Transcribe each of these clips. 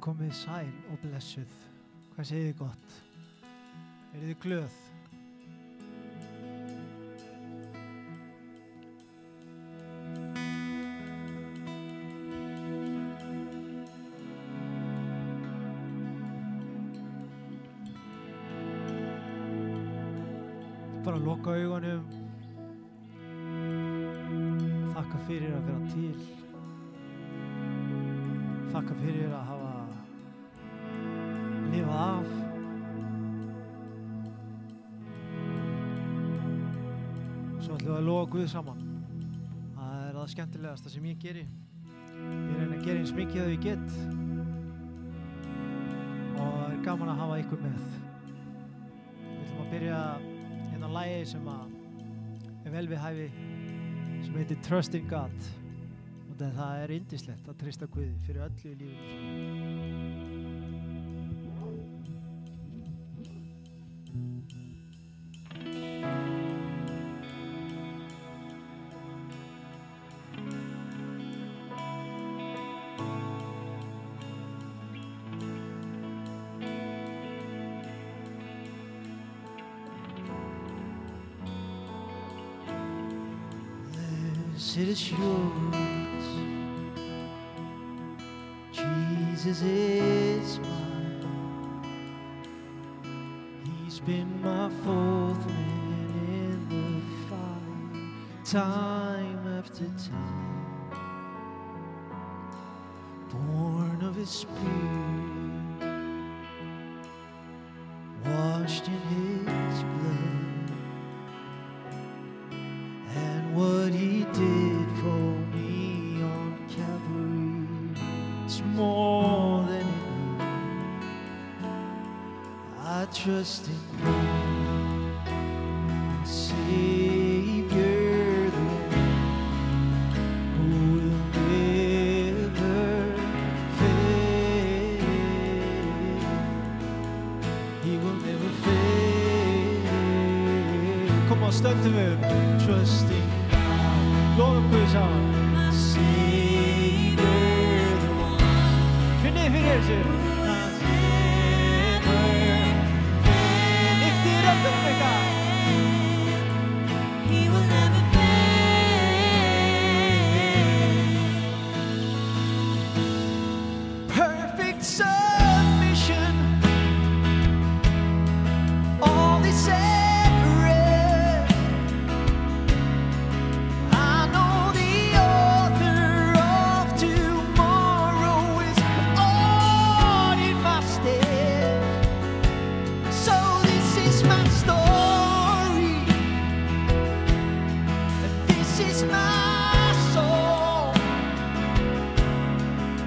komið sæl og blessuð. Hvað segið þið gott? Eru þið glöð? Bara loka augunum. Þakka fyrir að vera til. Þakka fyrir að hafa lifað af. Svo ætlum við að lofa Guð saman. Það það skemmtilegasta sem ég geri. Ég reyni að gera eins mikið að ég get. Og það gaman að hafa ykkur með. Við ætlum að byrja hérna lagi sem er vel við hæfi, sem heitir Trusting God. Og það er yndislegt að treysta Guði fyrir öllu í lífinu. It is yours, Jesus is mine. He's been my fourth man in the fight, time after time. Born of His Spirit, washed in His blood, and what He did for me on Calvary, it's more than enough. I trust in God, my Savior, the one who will never fail. He will never fail. Come on, stöndum við, trusting Lofum Guð saman. My Savior, the one. Finnið fyrir þessu. Lyftið röddum ykkar. He will never fail. Perfect submission. All is sacred. I know the author of tomorrow is ordering my steps. So this is my story, and this is my song.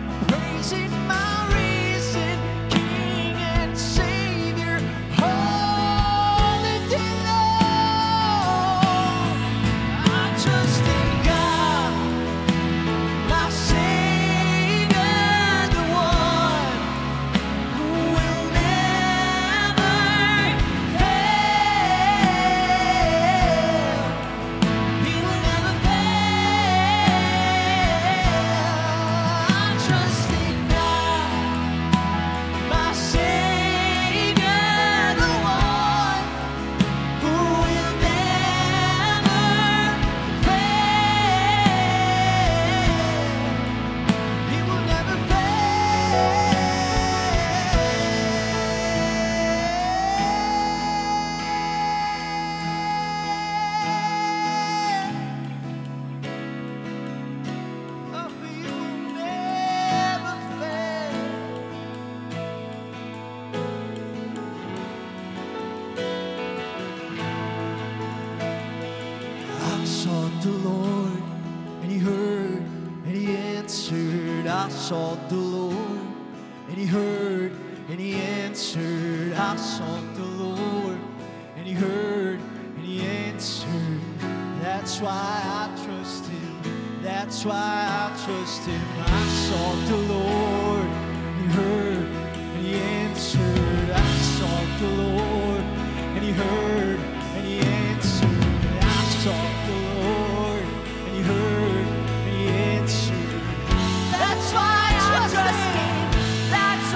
I'm praising my risen King and Savior all the day long. I trust in God, my Savior, the one who will never fail. He will never fail. I trust in God, my Savior, the one who will never fail. He will never fail. Oh, He will never fail. I sought the Lord, and He heard, and He answered. I sought the Lord, and He heard, and He answered. I sought the Lord, and He heard, and He answered. That's why I trust Him. That's why I trust Him. I sought the Lord, and He heard, and He answered. I sought the Lord, and He heard, and He answered. I sought the Lord, and He heard, and He answered. That's why I trust Him. That's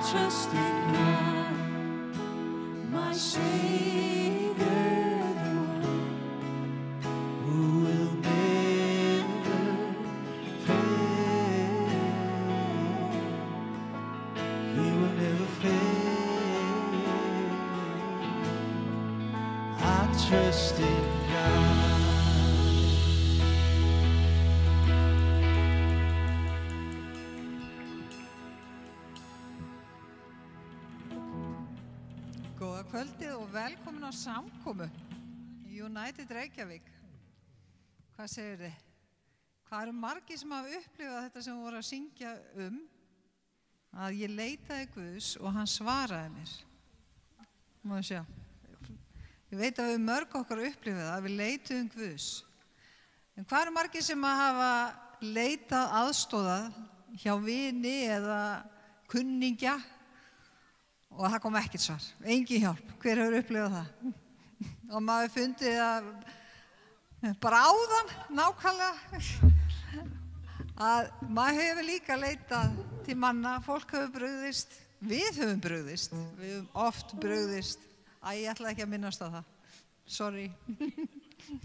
trust in God, my Savior, the one who will never fail. He will never fail. I trust in God. Góða kvöldið og velkomin á samkomu í United Reykjavík. Hvað segir þið? Hvað eru margir sem hafa upplifað þetta sem við vorum að syngja að ég leitaði Guðs og hann svaraði mér. Má ég sjá. Ég veit að við mörg okkar upplifað að við leituðum Guðs. En hvað eru margir sem hafa leitað aðstóðað hjá vini eða kunningja og það kom ekkert svar, engin hjálp. Hver hefur upplifað það? Og maður fundið að bara áðan nákvæmlega að maður hefur líka leitað til manna, fólk hefur brugðist, við höfum brugðist, við höfum oft brugðist. Ég ætla ekki að minnast á það, sorry.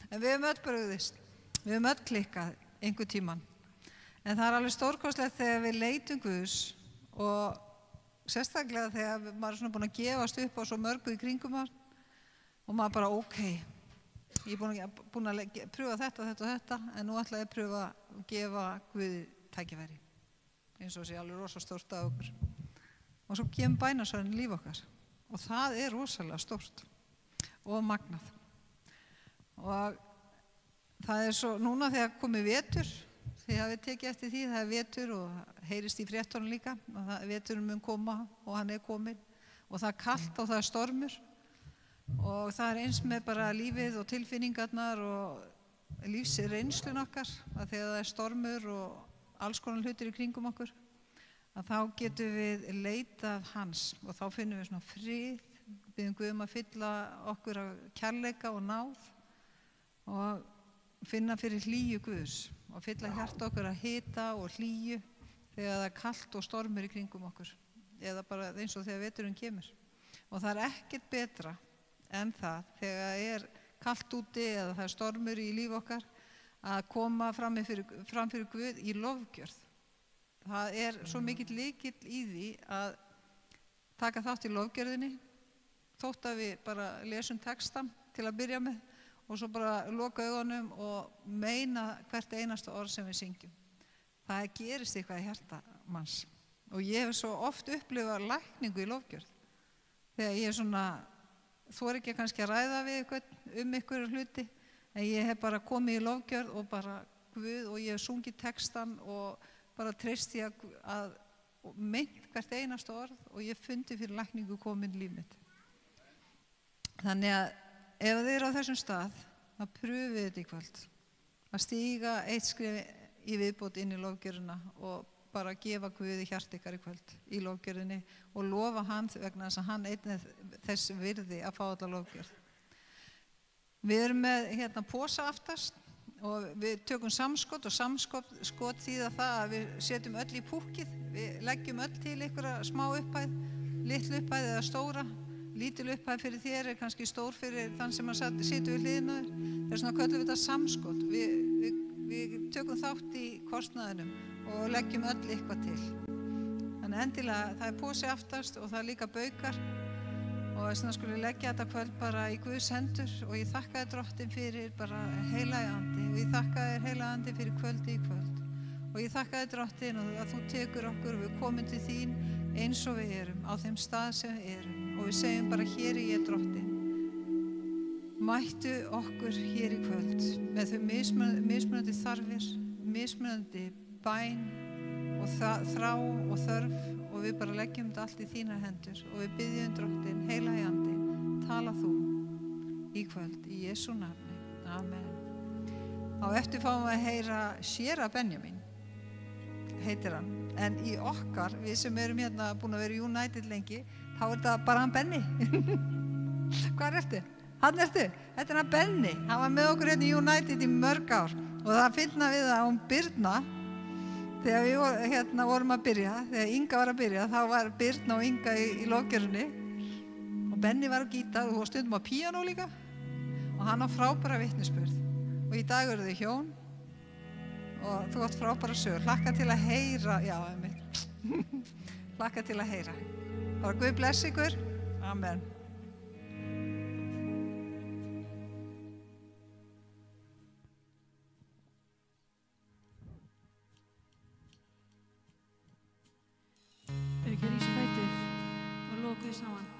En við höfum öll brugðist, við höfum öll klikkað einhver tíman. En það alveg stórkostlegt þegar við leitum Guðs og sérstaklega þegar maður er svona búin að gefast upp á svo mörgu í kringum maður og maður bara ok, ég er búin að pröfa þetta, en nú ætla ég að pröfa að gefa Guði tækifæri eins og sé alveg rosa stórt af okkur og svo kemur bænasvarinn líf okkar og það er rosalega stórt og magnað og það er svo núna þegar komið vetur. Þið hafið tekið eftir því, það er vetur og heyrist í fréttunum líka og veturinn mun koma og hann er kominn og það er kalt og það er stormur og það er eins með bara lífið og tilfinningarnar og lífsreynslun okkar að þegar það er stormur og alls konar hlutir í kringum okkur að þá getum við leitað hans og þá finnum við svona frið, biðjum Guð að fylla okkur af kærleika og náð og finna fyrir hlýju Guðs og fylla hjarta okkur að hita og hlýju þegar það er kalt og stormur í kringum okkur eða bara eins og þegar veturinn kemur og það er ekkert betra en það þegar það er kalt úti eða það er stormur í líf okkar að koma fram fyrir Guð í lofgjörð. Það er svo mikill lykill í því að taka þátt í lofgjörðinni þótt að við bara lesum textan til að byrja með og svo bara loka augunum og meina hvert einasta orð sem við syngjum. Það gerist eitthvað í hjarta manns og ég hef svo oft upplifað lækningu í lofgjörð þegar ég þori ekki kannski að ræða við einhverju hluti en ég hef bara komið í lofgjörð og bara Guð og ég hef sungið textan og bara treysti að meint hvert einasta orð og ég fundi fyrir lækningu komin líf mitt. Þannig að ef þið eru á þessum stað að pröfið þetta í kvöld að stíga eitt skref í viðbót inn í lofgjörðina og bara gefa Guði hjart ykkar í kvöld í lofgjörðinni og lofa hann vegna þess að hann einnig þess virði að fá alla lofgjörð. Við erum með posa aftast og við tökum samskot og samskot þýða það að við setjum öll í púkkið, við leggjum öll til einhverja smá upphæð, litlu upphæð eða stóra. Lítil upphæð fyrir þér er kannski stór fyrir þann sem situr við hliðina þér. Þess vegna köllum við þetta samskot. Við tökum þátt í kostnaðinum og leggjum öll eitthvað til. Þannig endilega, það er posi aftast og það er líka baukar og þess vegna skulum við leggja þetta kvöld bara í Guðs hendur og ég þakka þér Drottinn fyrir bara heilagi andi og ég þakka þér heilagi andi fyrir kvöldi í kvöld og ég þakka þér Drottinn að þú tekur okkur og við komum til þín eins og við erum á þeim stað sem við erum. Og við segjum bara hér er ég Drottinn. Mættu okkur hér í kvöld með þau mismunandi þarfir, mismunandi bæn og þrá og þörf og við bara leggjum þetta allt í þínar hendur og við biðjum Drottinn, heilagi andi, tala þú í kvöld í Jesú nafni. Amen. Á eftir fáum við að heyra Séra Benjamin, heitir hann. En í okkar, við sem erum búin að vera í United lengi, þá er þetta bara hann Benni. Hvar ertu? Hann ertu? Þetta er hann Benni. Hann var með okkur í United í mörg ár og það finna við að hún Birna, Þegar við vorum að byrja, þegar Inga var að byrja, þá var Birna og Inga í lofgjörunni og Benni var á gítar og stundum á píanó líka og hann á frábæra vitnisburð og í dag eru þau hjón og þú átt frábæra sögur. Hlakka til að heyra, já, einmitt. Hlakka til að heyra. Bara Guð bless ykkur. Amen. Ekki að rísa fætur og loka við saman.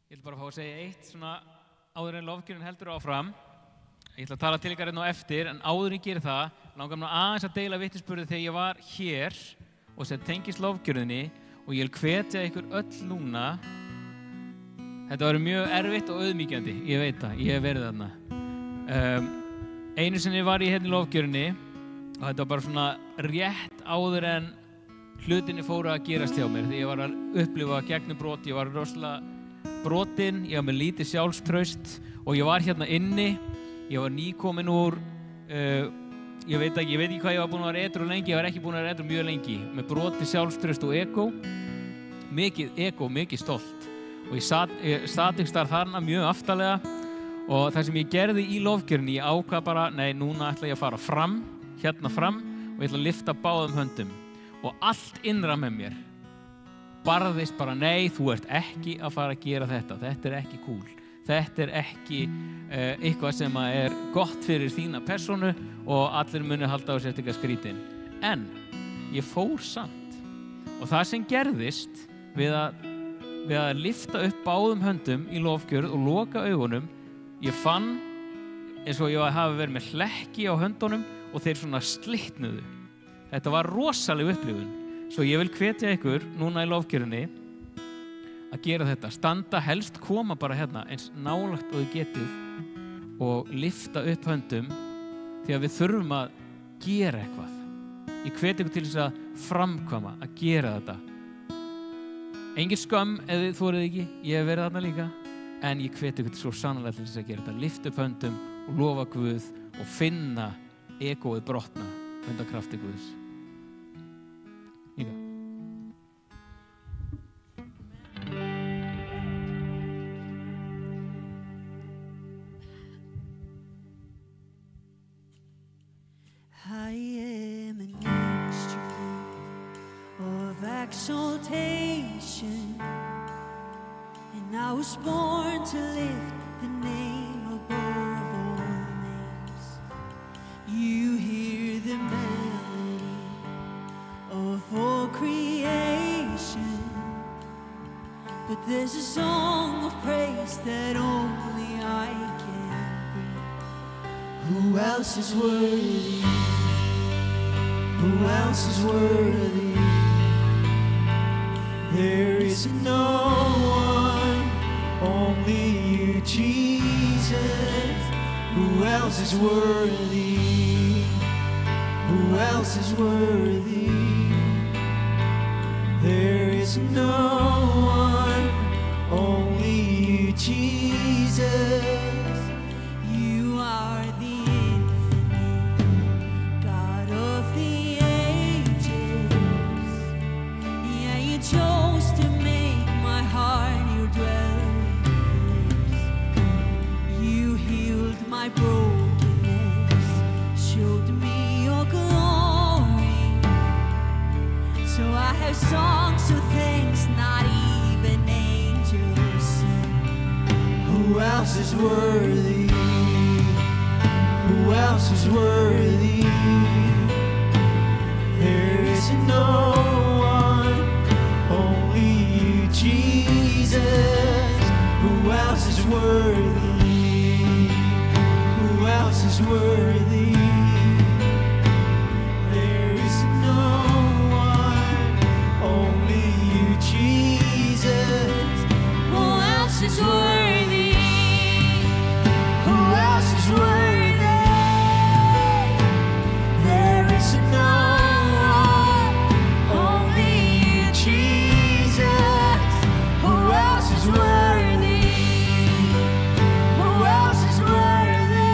Ég ætla bara að fá að segja eitt svona áður en lofgjörðin heldur áfram. Ég ætla að tala til ykkar hérna á eftir, en áður en ég geri það, langar mér aðeins að deila vitnisburði þegar ég var hér og sem tengist lofgjörðinni og ég vil hvetja ykkur öll núna. Þetta var mjög erfitt og auðmýkjandi, ég veit það, ég hef verið þarna. Einu sinni var ég hérna í lofgjörðinni og þetta var bara svona rétt áður en hlutinni fóru að gerast hjá mér þegar ég var að upplifa gegnumbrot, ég var rosalega brotinn, ég var með lítið sjálfstraust og ég var hérna inni, ég var nýkominn úr, ég veit ekki hvað ég var búinn að vera edrú lengi, ég var ekki búinn að vera edrú mjög lengi, með brotið sjálfstraust og ego, mikið stolt og ég sat ykkur starf þarna mjög aftarlega og það sem ég gerði í lofgjörninni, ég ákvað bara, nei, núna ætla ég að fara fram, hérna fram og ég ætla að lyfta báðum höndum og allt innra með mér barðist bara, nei, þú ert ekki að fara að gera þetta er ekki cool, þetta er ekki eitthvað sem er gott fyrir þína persónu og allir muni halda á sér eitthvað skrítin. En ég fór samt og það sem gerðist við að lyfta upp báðum höndum í lofgjörð og loka augunum, ég fann eins og ég hafi verið með hlekki á höndunum og þeir svona slitnuðu. Þetta var rosaleg upplifun. Svo ég vil hvetja ykkur núna í lofgjörðinni að gera þetta. Standa helst, koma bara hérna eins nálægt og þið getið og lyfta upp höndum því að við þurfum að gera eitthvað. Ég hvet ykkur til þess að framkvæma, að gera þetta. Engin skömm ef þið þorið ekki, ég hef verið þarna líka, en ég hvet ykkur svo sannlega til þess að gera þetta. Lyfta upp höndum og lofa Guð og finna egóið brotna undan krafti Guðs. I am an instrument of exaltation, and I was born to lift the name above all names. You hear the melody of all creation, but there's a song of praise that only I can bring. Who else is worthy? Who else is worthy? There is no one, only you, Jesus. Who else is worthy? Who else is worthy? There is no one, only you, Jesus. You are the infinite God of the ages. Yeah, you chose to make my heart your dwelling place. You healed my brokenness, showed me your glory. So I have songs of thanks not even angels sing. Who else is worthy? Who else is worthy? There is no one, only you, Jesus. Who else is worthy? Who else is worthy? There is no one, only you, Jesus. Who else is worthy? Who else is worthy? There is no one, only you, Jesus. Who else is worthy? Who else is worthy?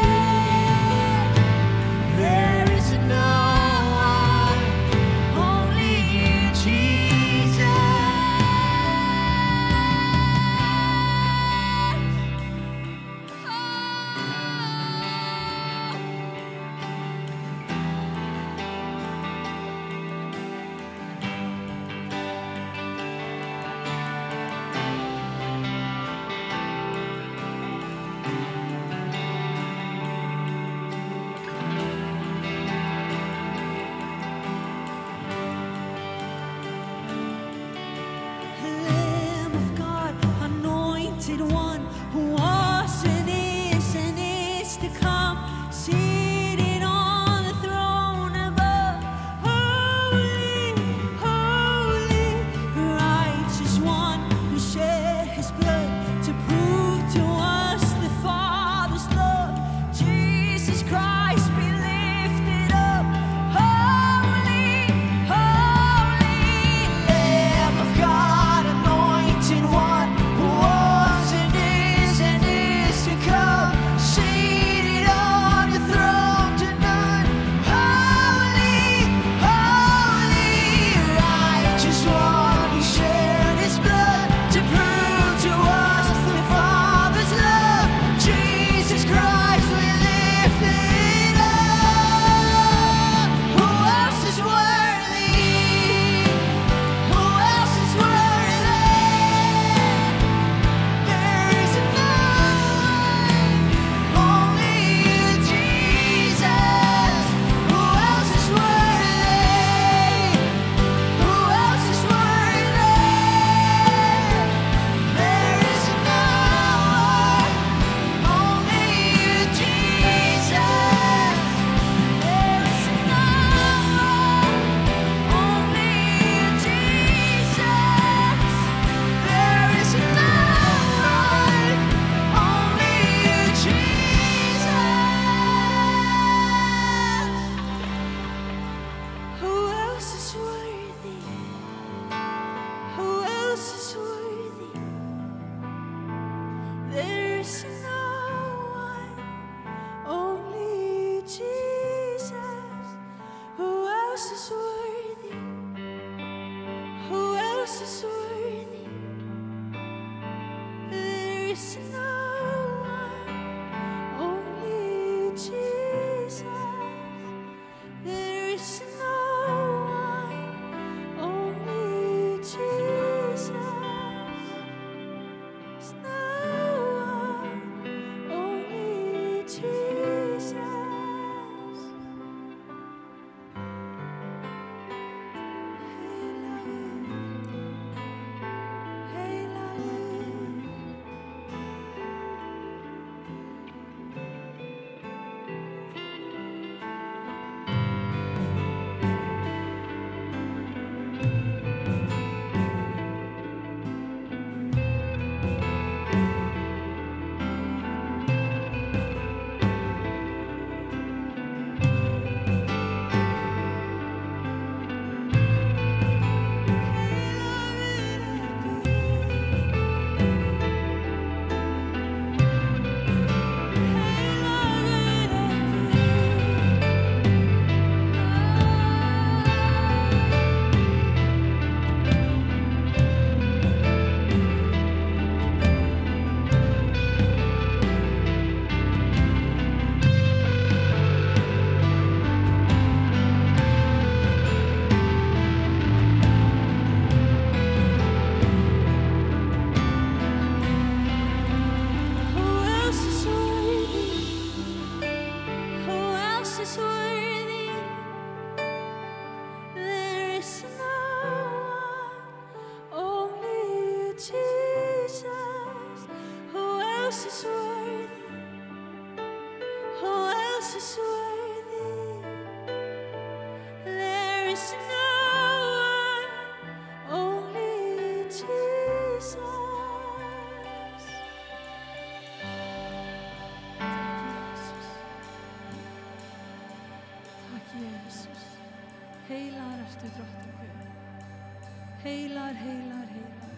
Heilar, heilar, heilar.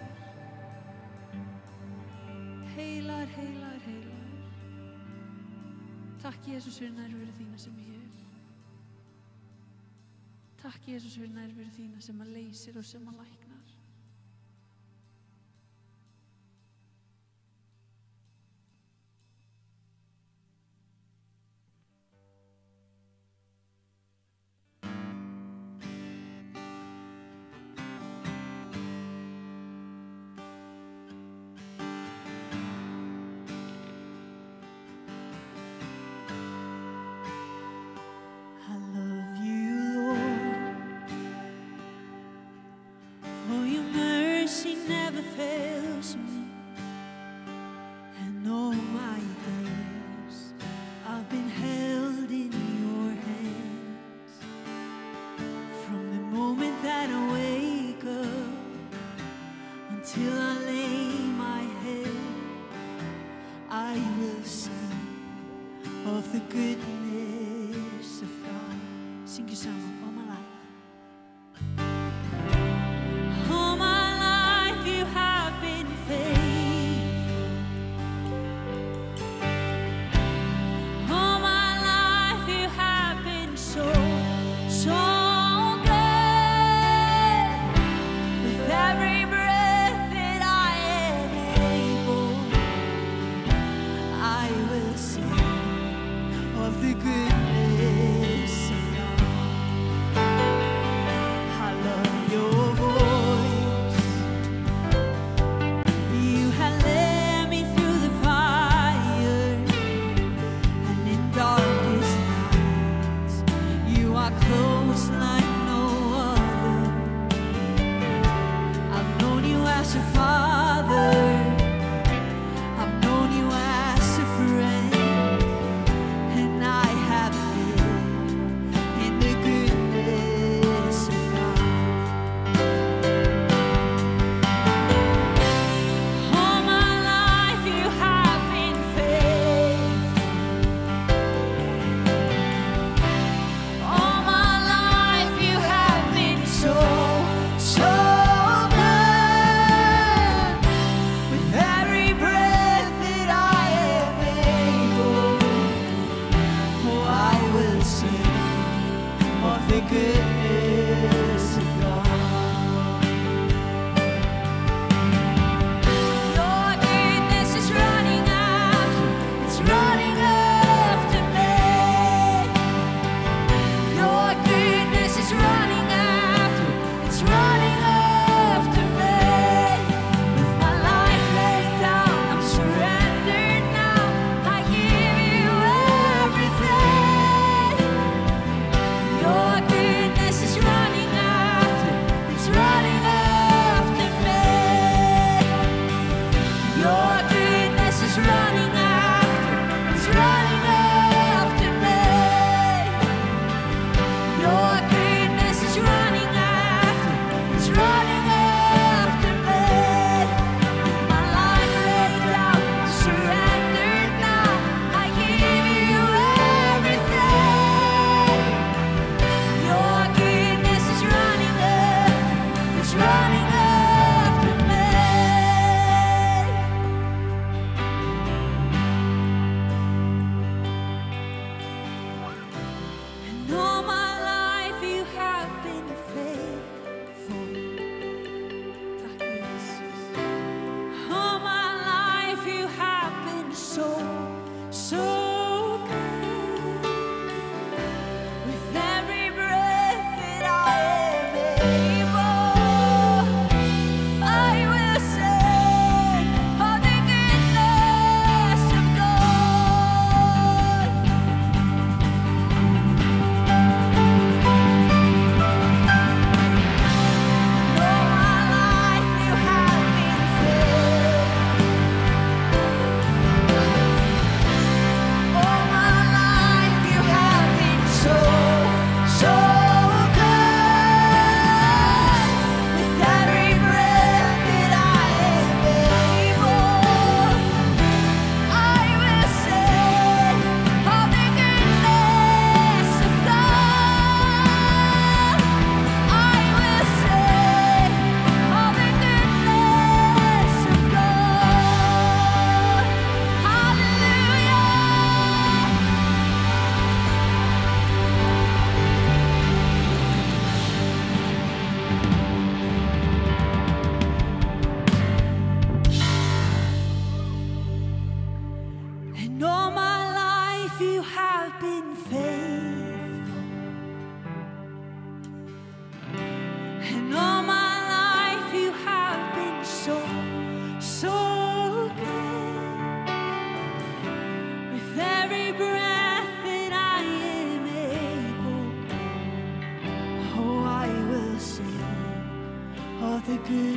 Heilar, heilar, heilar. Takk Jesus fyrir nærveru þína sem ég er. Takk Jesus fyrir nærveru þína sem að leysir og sem að læknar.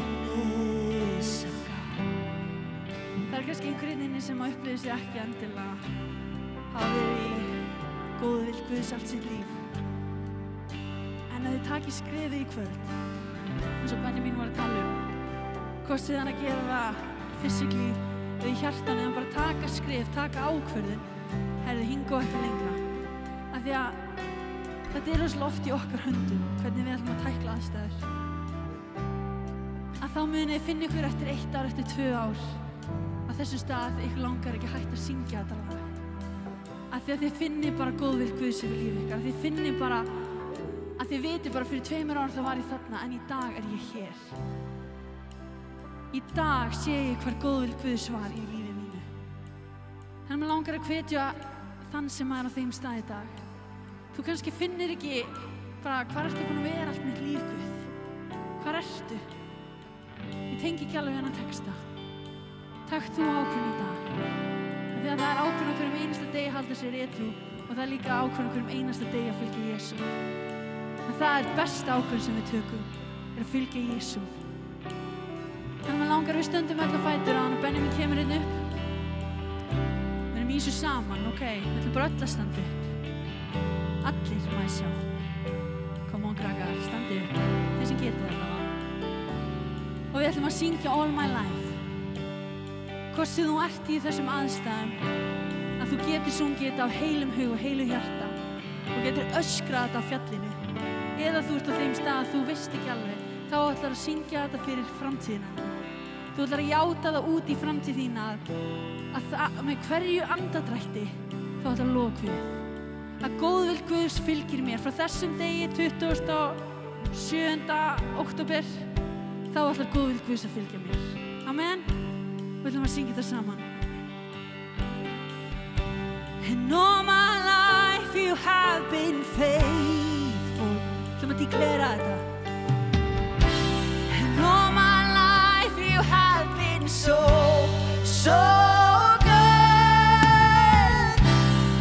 goodness of God. Það kannski einhverjum inni sem að upplifa sig ekki endilega hafa verið í góðu vild Guðs allt sitt líf. En að þið taki skrefið í kvöld, eins og Benjamin var að tala hvort þið hann að gera það physically eða í hjartan eða bara taka skref, taka ákvörðun, herðu hinga og ekki lengra. Af því að þetta rosalega oft í okkar höndum, hvernig við ætlum að tækla aðstæður. Að þá munið finna ykkur eftir 1 ár, eftir 2 ár, á þessum stað ykkur langar ekki hægt að syngja þetta lag. Af því að þið finnið bara góðvild Guðs yfir lífið ykkar, að þið finnið bara, að þið vitið bara fyrir 2 árum þá var ég þarna, en í dag er ég hér. Í dag sé ég hver góðvild Guðs var í lífið mínu. Þannig mig langar að hvetja þann sem er á þeim stað í dag. Þú kannski finnir ekki bara hvar ertu búin að vera allt mitt líf, Guð? Hvar ertu? Ég tengi ekki alveg hennar texta. Takk þú ákvörðun í dag. Því að það er ákvörðun á hverjum einasta degi að halda sér edrú og það er líka ákvörðun á hverjum einasta degi að fylgja Jesú. En það er besta ákvörðun sem við tökum, er að fylgja Jesú. Þannig að langar við stöndum öll á fætur á hann og Benjamin kemur inn upp. Við erum í þessu saman, ok? Við ætlum bara öll að standa upp. Allir má ég sjá. Come on, krakkar, standi upp. Þeir sem getur þetta. Og við ætlum að syngja All My Life. Hvort sem þú ert í þessum aðstæðum, að þú getur sungið þetta af heilum hug og heilu hjarta og getur öskrað þetta á fjallinu. Eða þú ert á þeim stað að þú veist ekki alveg, þá ætlar að syngja þetta fyrir framtíðina. Þú ætlar að játa það út í framtíð þína að með hverju andadrætti þá ætlar að loka við. Að góðvild Guðs fylgir mér frá þessum degi 27. október, þá ætlar góðvild Guðs að fylgja mér. Amen. Við ætlum að syngja þetta saman. And all my life you have been faithful. Við ætlum að deklara þetta. And all my life you have been so good.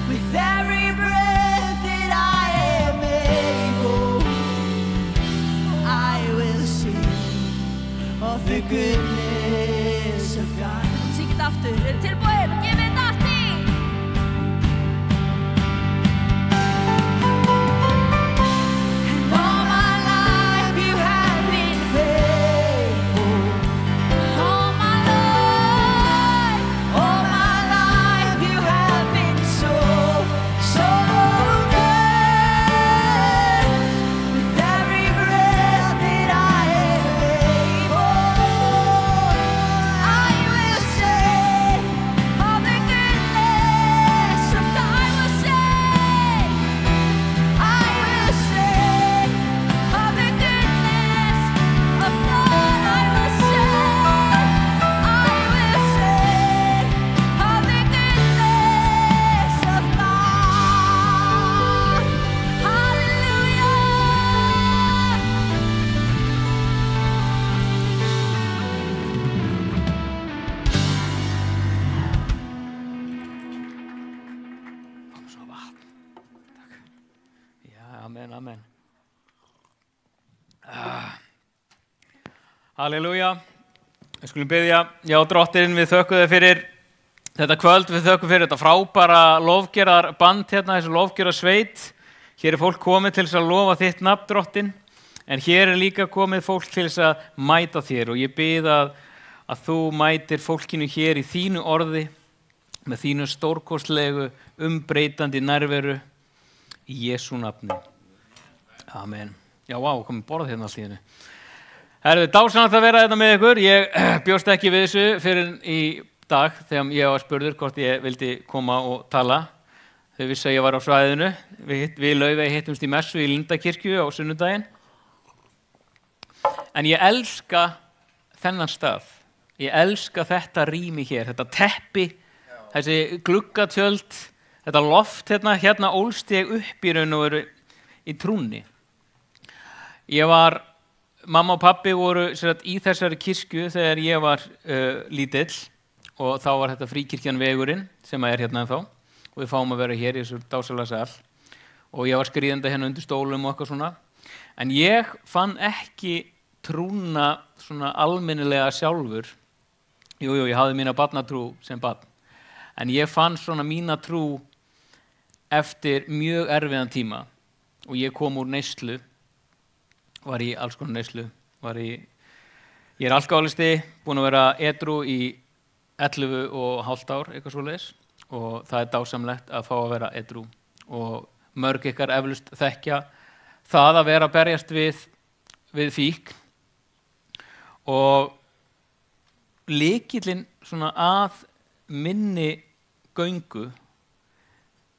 With every breath that I am able, I will sing of the goodness of God. Syng þetta aftur, eru tilbúin og gefið þetta aftur. And all my life you have been faithful. All my life you have been so good. With every breath that I am able, I will sing of the goodness of God. I will sing of the goodness of God. I will sing of the goodness of God. Hallelujah. Svo vatn. Takk. Já, amen, amen. Halleluja. Við skulum biðja, já, Drottinn, við þökkum þér fyrir þetta kvöld, við þökkum fyrir þetta frábæra lofgerðarband hérna, þessu lofgerðarsveit. Hér er fólk komið til þess að lofa þitt nafn, Drottinn, en hér er líka komið fólk til þess að mæta þér og ég bið að þú mætir fólkinu hér í þínu orði, með þínu stórkostlegu, umbreytandi nærveru í Jesú nafni. Amen. Já, vá, komið borð hérna allt í hennu. Herðu, dásanlegt að vera þetta með ykkur. Ég bjóst ekki við þessu fyrir í dag þegar ég var spurður hvort ég vildi koma og tala. Þau vissi að ég var á svæðinu. Við Laufey hittumst í messu í Lindakirkju á sunnudaginn. En ég elska þennan stað. Ég elska þetta rými hér, þetta teppi, þessi gluggatjöld, þetta loft hérna ólst ég upp í raun og veru í trúnni. Mamma og pabbi voru í þessari kirkju þegar ég var lítill og þá var þetta Fríkirkjan Vegurinn sem er hérna ennþá og við fáum að vera hér í þessu dásalega sal og ég var skríðandi hérna undir stólum og eitthvað svona. En ég fann ekki trúna svona almennilega sjálfur. Jú, ég hafði mína barnatrú sem barn. En ég fann svona mína trú eftir mjög erfiðan tíma og ég kom úr neyslu, var í alls konar neyslu, ég alkohólisti, búinn að vera edrú í 11,5 ár, eitthvað svoleiðis, og það dásamlegt að fá að vera edrú og mörg ykkar eflaust þekkja það að vera að berjast við fíkn og lykillinn svona að minni göngu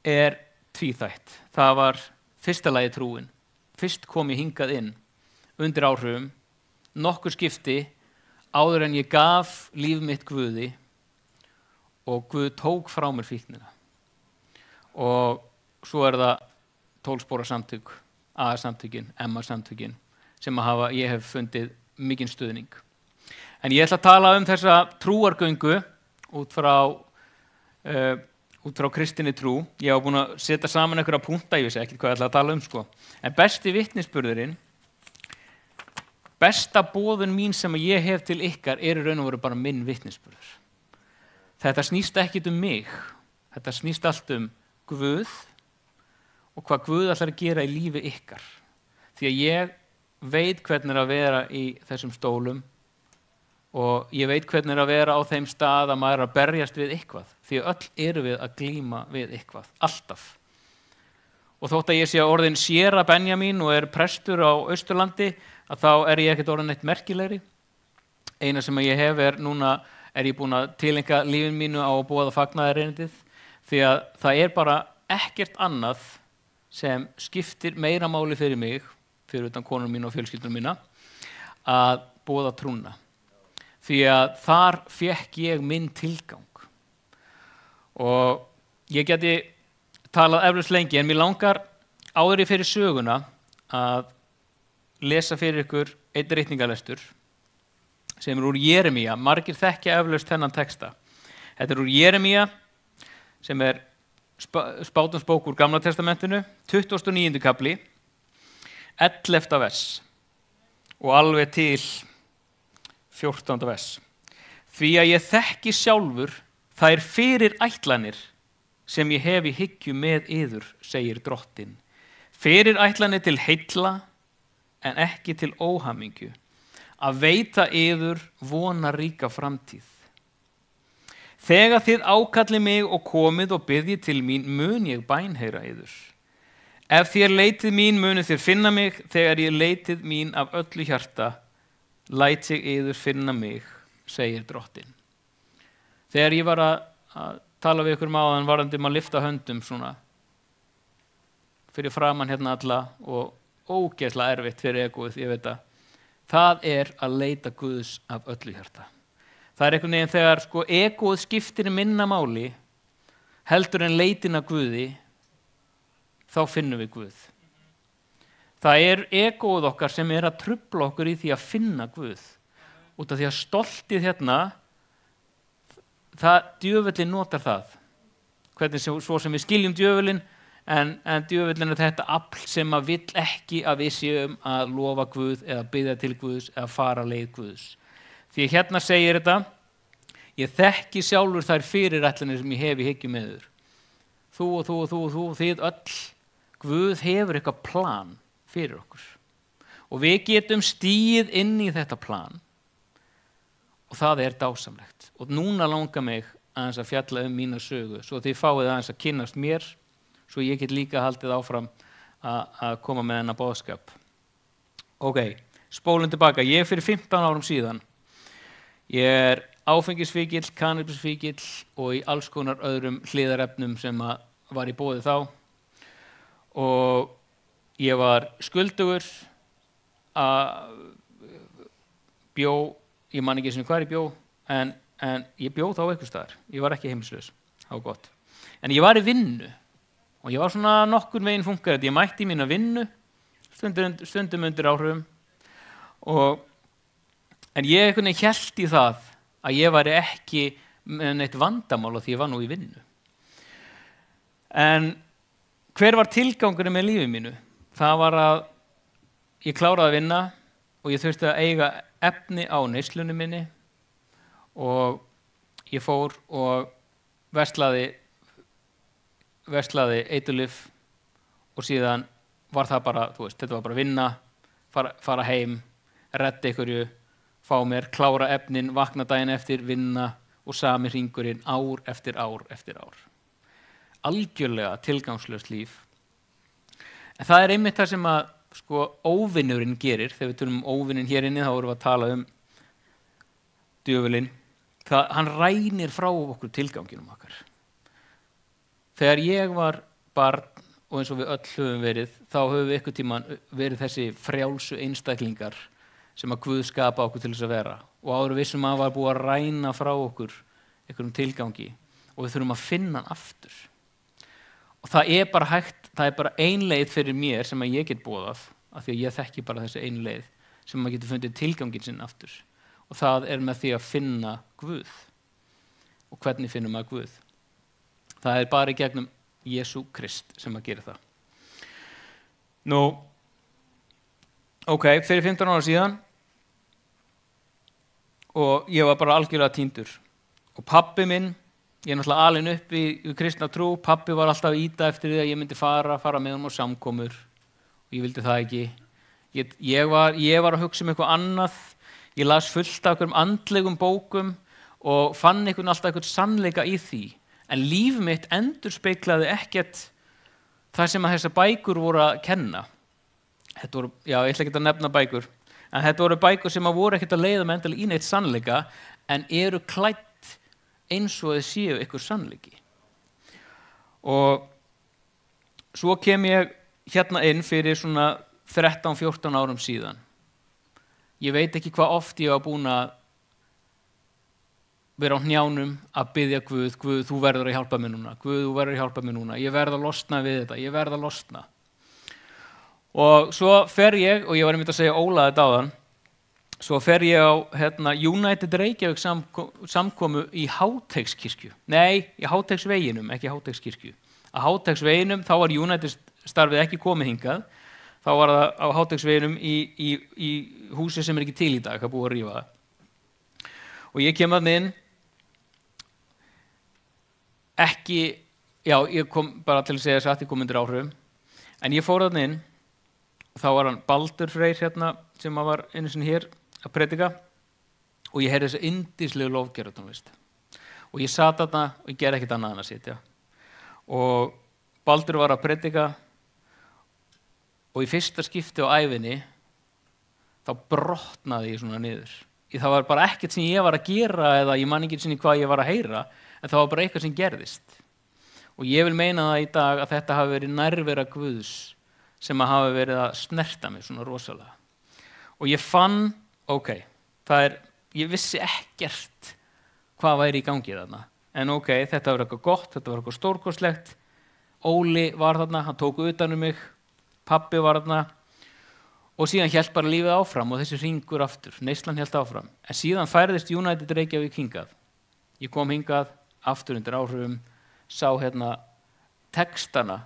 tvíþætt. Það var fyrsta lagi trúin. Fyrst kom ég hingað inn undir áhrifum, nokkur skipti áður en ég gaf líf mitt Guði og Guð tók frá mér fíknina. Og svo það 12 spora samtök, AA-samtökin, MA-samtökin sem ég hef fundið mikinn stuðning. En ég ætla að tala þessa trúargöngu út frá kristinni trú. Ég var búinn að setja saman einhverja punkta, ég vissi ekki hvað ég ætla að tala sko. En besti vitnisburðurinn, besta boðun mín sem ég hef til ykkar í raun og veru bara minn vitnisburður. Þetta snýst ekkit mig, þetta snýst allt Guð og hvað Guð ætlar að gera í lífi ykkar. Því að ég veit hvernig að vera í þessum stólum og ég veit hvernig að vera á þeim stað að maður að berjast við eitthvað. Því að öll erum við að glíma við eitthvað, alltaf. Og þótt að ég sé orðin séra Benjamín og prestur á Austurlandi, að þá ég ekkert orðin neitt merkilegri. Eina sem ég hef núna ég búinn að tileinka lífin mínu á að boða fagnaðarerindið, því að það bara ekkert annað sem skiptir meira máli fyrir mig, fyrir utan konur mín og fjölskyldur mína, að boða trúna. Því að þar fékk ég minn tilgang. Og ég geti talað eflaust lengi, en mér langar áður í fyrir söguna að lesa fyrir ykkur einn ritningalestur sem úr Jeremía. Margir þekkja eflaust þennan texta. Þetta úr Jeremía sem spátumsbók úr Gamla testamentinu, 29. kafli, 11. vers og alveg til 14. vers. Því að ég þekki sjálfur þær fyrir ætlanir sem ég hef í hyggju með yður, segir drottinn. Fyrir ætlanir til heilla en ekki til óhamingju, að veita yður vonaríka framtíð. Þegar þið ákallið mig og komið og biðjið til mín, mun ég bænheyra yður. Ef þér leitið mín, munið þér finna mig, þegar ég leitið mín af öllu hjarta, læt ég yður finna mig, segir drottinn. Þegar ég var að tala við ykkur áðan varðandi að lyfta höndum svona fyrir framan hérna alla og ógeðslega erfitt fyrir egóið, ég veit að það að leita Guðs af öllu hjarta. Það einhvern veginn þegar egóið skiptir minna máli heldur en leitin að Guði, þá finnum við Guð. Það egóið okkar sem að trufla okkur í því að finna Guð. Út af því að stoltið hérna, djöfullinn notar það. Hvernig svo sem við skiljum djöfullinn, en djöfullinn þetta afl sem að vill ekki að við séum að lofa Guð eða biðja til Guðs eða fara leið Guðs. Því hérna segir þetta, ég þekki sjálfur þær fyrirætlanir sem ég hef í hyggju með þér. Þú og þú og þú og þú, þið öll. Guð hefur eitthvað plan fyrir okkur. Og við getum stigið inn í þetta plan. Og það dásamlegt. Og núna langar mig aðeins að fjalla mína sögu, svo þið fáið aðeins að kynnast mér, svo ég get líka haldið áfram að koma með þennan boðskap. Ok, spólum tilbaka. Ég fyrir 15 árum síðan. Ég áfengisfíkill, kannabisfíkill og í alls konar öðrum hliðarefnum sem var í boði þá. Og ég var skuldugur, ég man ekki hvar ég bjó, en ég bjó þá einhvers staðar. Ég var ekki heimilislaus, það var gott. En ég var í vinnu og ég var svona nokkur megin funkarið. Ég mætti í mína vinnu, stundum undir áhrifum, en ég einhvern veginn hélt í það að ég væri ekki með neitt vandamál því ég var nú í vinnu. En hver var tilgangurinn með lífið mínu? Það var að ég kláraði að vinna og ég þurfti að eiga efni á neyslunni minni og ég fór og verslaði eiturlyf og síðan var það bara, þetta var bara vinna, fara heim, redda einhverju, fá mér, klára efnin, vakna daginn eftir, vinna og sami hringurinn ár eftir ár eftir ár. Algjörlega tilgangslaust líf. En það einmitt það sem að óvinnurinn gerir, þegar við tölum óvinnin hér inni, þá vorum við að tala djöfulinn. Hann rænir frá okkur tilganginum okkar. Þegar ég var barn og eins og við öll höfum verið, þá höfum við einhvern tímann verið þessi frjálsu einstaklingar sem að Guð skapa okkur til þess að vera. Og áður vissum að var búið að ræna frá okkur einhverjum tilgangi og við þurfum að finna hann aftur. Og það bara hægt, það bara ein leið fyrir mér sem að ég get boðað, af því að ég þekki bara þessi ein leið sem maður getur fundið tilgangin sinn aftur. Og það með því að finna Guð. Og hvernig finnum maður Guð? Það bara í gegnum Jesú Krist sem að gera það. Nú, fyrir 15 ára síðan og ég var bara algjörlega týndur. Og pabbi minn, ég náttúrulega alinn upp í kristna trú, pabbi var alltaf íta eftir því að ég myndi fara með honum á samkomur og ég vildi það ekki. Ég var að hugsa eitthvað annað. Ég las fullt af einhverjum andlegum bókum og fann alltaf einhvern sannleika í því. En líf mitt endurspeglaði ekkert það sem að þessar bækur voru að kenna. Þetta voru, ég ætla ekki að nefna bækur, en þetta voru bækur sem að voru ekkert að leiða með endilega í neitt sannleika, en eru klætt eins og þau séu einhver sannleiki. Og svo kem ég hérna inn fyrir svona 13-14 árum síðan. Ég veit ekki hvað oft ég var búin að vera á hnjánum að biðja Guð, þú verður að hjálpa mér núna, Guð, þú verður að hjálpa mér núna, ég verð að losna við þetta, ég verð að losna. Og svo fer ég, og ég var einmitt að segja Óla þetta áðan, svo fer ég á United Reykjavík samkomu í Háteigskirkju. Nei, í Háteigsveginum, ekki Háteigskirkju. Á Háteigsveginum, þá var United starfið ekki komið hingað, þá var það á Háteigsveginum í húsi sem ekki til í dag, það búið að rífa það. Og ég kem að inn, ég kom bara til að segja þess að ég kom undir áhrifum, en ég fór þarna inn og þá var hann Baldur Freyr sem var einu sinni hér að predika og ég heyrði þessa yndislegu lofgjörðartónlist. Og ég sat þarna og ég gerði ekkert annað en að sitja. Og Baldur var að predika og í fyrsta skipti á ævinni þá brotnaði ég svona niður. Það var bara ekkert sem ég var að gera eða ég man ekki sinni hvað ég var að heyra, en það var bara eitthvað sem gerðist. Og ég vil meina það í dag að þetta hafi verið nærvera Guðs sem að hafi verið að snerta mig svona rosalega. Og ég fann, ég vissi ekkert hvað væri í gangi þarna. En þetta var eitthvað gott, þetta var eitthvað stórkostlegt. Óli var þarna, hann tók utan um mig, pabbi var þarna. Og síðan hélt bara lífið áfram og þessi hringur aftur, neyslan hélt áfram. En síðan færðist United Reykjavík hingað. Ég kom hingað, aftur undir áhrifum, sá textana,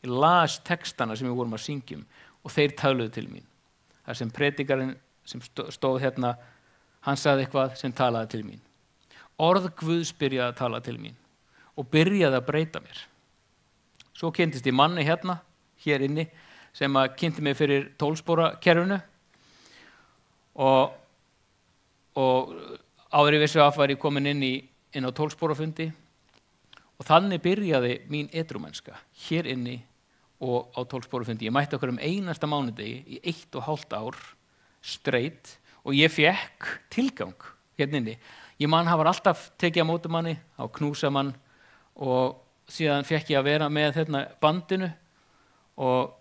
ég las textana sem við vorum að syngjum og þeir töluðu til mín. Það sem predikarinn sem stóð hann sagði eitthvað sem talaði til mín. Orð Guðs byrjaði að tala til mín og byrjaði að breyta mér. Svo kynntist ég manni hér inni, sem að kynnti mig fyrir 12-spora kerfinu og áður í vissu var ég komin inn á 12-sporafundi og þannig byrjaði mín edrúmennska hér inni og á 12-sporafundi. Ég mætti okkur einasta mánudegi í 1,5 ár straight og ég fékk tilgang hérna inni. Ég man hann var alltaf tekið á móti manni, á knúsa mann og síðan fékk ég að vera með bandinu og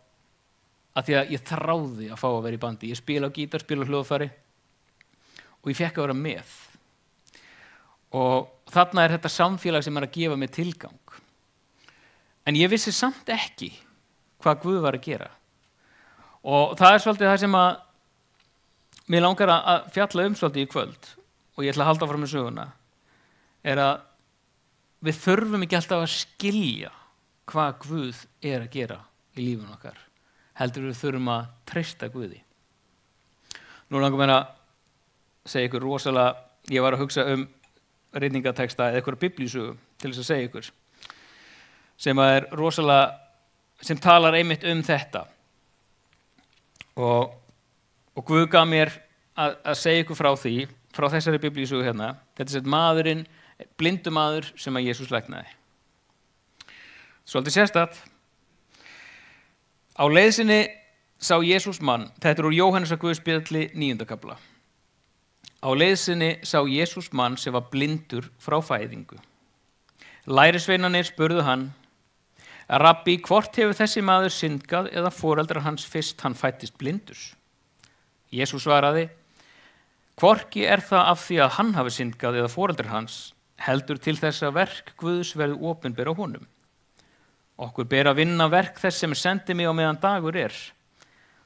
að því að ég þráði að fá að vera í bandi. Ég spila á gítar, spila á hljóðfæri og ég fékk að vera með. Og þarna þetta samfélag sem að gefa mig tilgang. En ég vissi samt ekki hvað Guð var að gera. Og það svolítið það sem að mér langar að fjalla svolítið í kvöld og ég ætla að halda fram með söguna að við þurfum ekki alltaf að skilja hvað Guð að gera í lífinu okkar. Heldur við þurfum að treysta Guði. Nú langar mér að segja ykkur rosalega, ég var að hugsa ritningateksta eða eitthvað biblíusögu til þess að segja ykkur, sem er rosalega, sem talar einmitt þetta. Og Guð gaf mér að segja ykkur frá því, frá þessari biblíusögu hérna. Þetta er maðurinn, blindu maður sem að Jesús læknaði. Svolítið sérstakt. Á leið sinni sá Jesús mann, þetta úr Jóhannesar Guðspjalli 9. kafla. Á leið sinni sá Jesús mann sem var blindur frá fæðingu. Lærisveinarnir spurðu hann: Rabbi, hvort hefur þessi maður syndgað eða foreldrar hans fyrst hann fæddist blindur? Jesús svaraði: Hvorki er það af því að hann hafi syndgað eða foreldrar hans, heldur til þess að verk Guðs verði opinber á honum. Okkur ber að vinna verk þess sem sendi mig á meðan dagur er.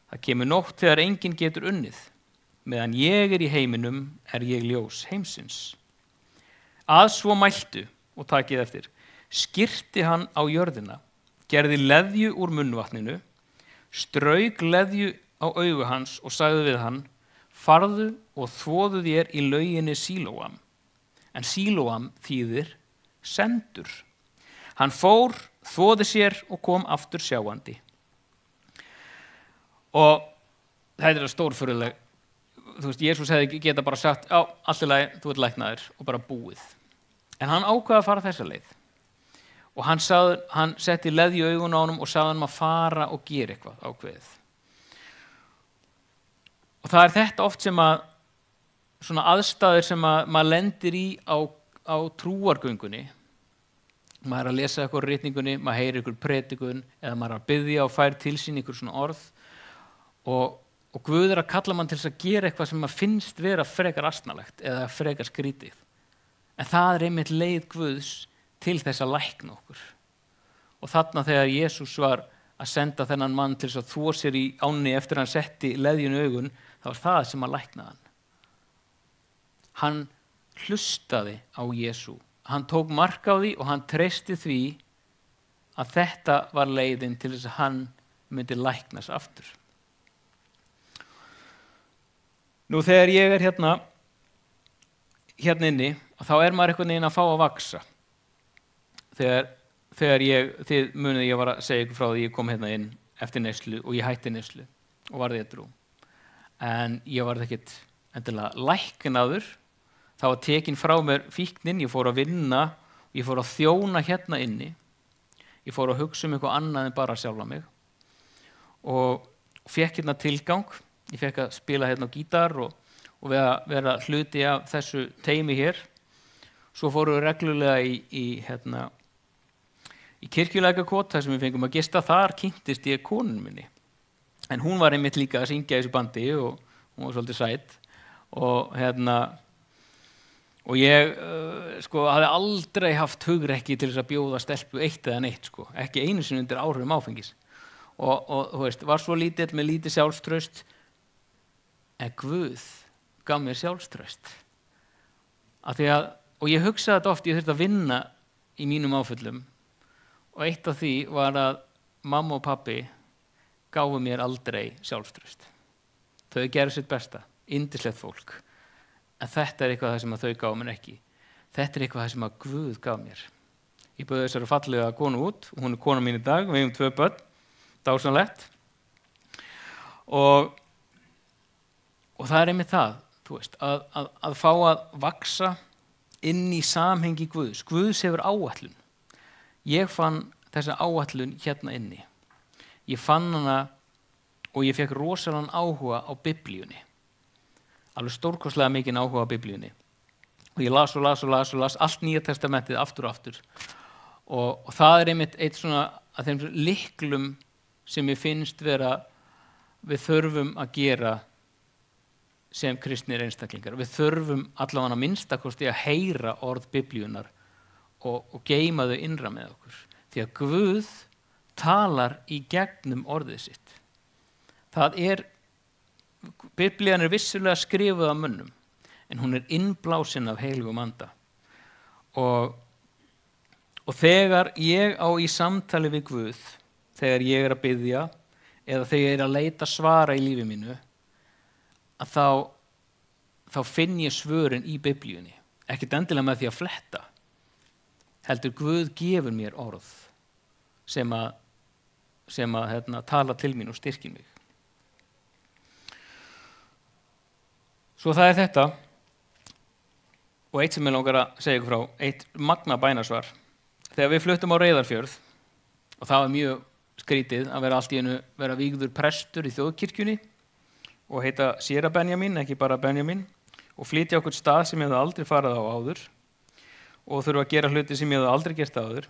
Það kemur nótt þegar enginn getur unnið. Meðan ég er í heiminum er ég ljós heimsins. Að svo mæltu, og takið eftir, skyrti hann á jörðina, gerði leðju úr munnvatninu, strauk leðju á augu hans og sagði við hann: Farðu og þvoðu þér í lauginni Sílóam. En Sílóam þýðir sendur. Hann fór, þvoði sér og kom aftur sjáandi. Og þetta er stórfurðuleg. Þú veist, Jesús hefði geta bara sagt: Já, allt í lagi, þú ert læknaður, og bara búið. En hann ákvað að fara þessa leið. Og hann setti leðju í augun á honum og sagði hann að fara og gera eitthvað ákveðið. Og það er þetta oft sem að svona aðstæður sem að maður lendir í á trúargöngunni. Maður er að lesa eitthvað á ritningunni, maður heyrir ykkur predikun eða maður er að biðja og fær til sín ykkur svona orð og Guð er að kalla mann til þess að gera eitthvað sem maður finnst vera frekar astnalegt eða frekar skrítið. En það er einmitt leið Guðs til þess að lækna okkur. Og þarna þegar Jesús var að senda þennan mann til þess að þvo sér í ánni eftir að hann setti leðjun í augun, það var það sem að lækna hann. Hann hlustaði á Jesú. Hann tók mark á því og hann treysti því að þetta var leiðin til þess að hann myndi læknast aftur. Nú þegar ég er hérna inni, þá er maður einhvern veginn að fá að vaksa. Þið munið ég var að segja ykkur frá því ég kom hérna inn eftir neyslu og ég hætti neyslu og varð edrú. En ég varð ekkert endilega læknaður. Það var tekin frá mér fíknin, ég fór að vinna, ég fór að þjóna hérna inni. Ég fór að hugsa eitthvað annað en bara sjálfa mig. Og fékk hérna tilgang. Ég fékk að spila hérna á gítar og vera hluti af þessu teymi hér. Svo fórum við reglulega í kirkjulækjakot, þar sem við fengum að gista. Þar kynntist ég konun minni. En hún var einmitt líka að syngja í þessu bandi og hún var svolítið sæt. Og ég hafði aldrei haft hugrekki til þess að bjóða stelpu eitt eða neitt, ekki einu sinni undir áhrifum áfengis. Og þú veist, var svo lítill með lítið sjálfstraust, en Guð gaf mér sjálfstraust. Og ég hugsaði þetta oft, ég þurfti að vinna í mínum áföllum, og eitt af því var að mamma og pabbi gáfu mér aldrei sjálfstraust. Þau gerðu sitt besta, yndislegt fólk. En þetta er eitthvað það sem að þau gáfu mér ekki. Þetta er eitthvað það sem að Guð gaf mér. Ég bauði þessari fallega konu út, og hún er kona mín í dag, við eigum 2 börn, dásamlegt. Og það er einmitt það, þú veist, að fá að vaksa inn í samhengi Guðs. Guðs hefur áætlun. Ég fann þessa áætlun hérna inni. Ég fann hana og ég fekk rosalega áhuga á Biblíunni. Alveg stórkostlega mikinn áhuga á Biblíunni. Og ég las allt Nýja testamentið aftur og aftur. Og það er einmitt eitt svona af þeim lyklum sem ég finnst vera við þurfum að gera sem kristnir einstaklingar. Við þurfum allavega að minnstakosti að heyra orð Biblíunnar og geyma þau innra með okkur. Því að Guð talar í gegnum orðið sitt. Biblían er vissulega skrifuð af mönnum, en hún er innblásin af heilugum anda. Og þegar ég á í samtali við Guð, þegar ég er að biðja, eða þegar ég er að leita svara í lífi mínu, að þá finn ég svörin í Biblíunni. Ekkert endilega með því að fletta. Heldur Guð gefur mér orð sem að tala til mín og styrkir mig. Svo það er þetta. Og eitt sem ég langar að segja ykkur frá, eitt magna bænasvar. Þegar við fluttum á Reyðarfjörð, og það var mjög skrítið að vera allt í einu vera vígður prestur í þjóðkirkjunni og heita séra Benjamin, ekki bara Benjamin, og flytja okkur stað sem ég hafði aldrei farið á áður og þurfa að gera hluti sem ég hafði aldrei gert áður.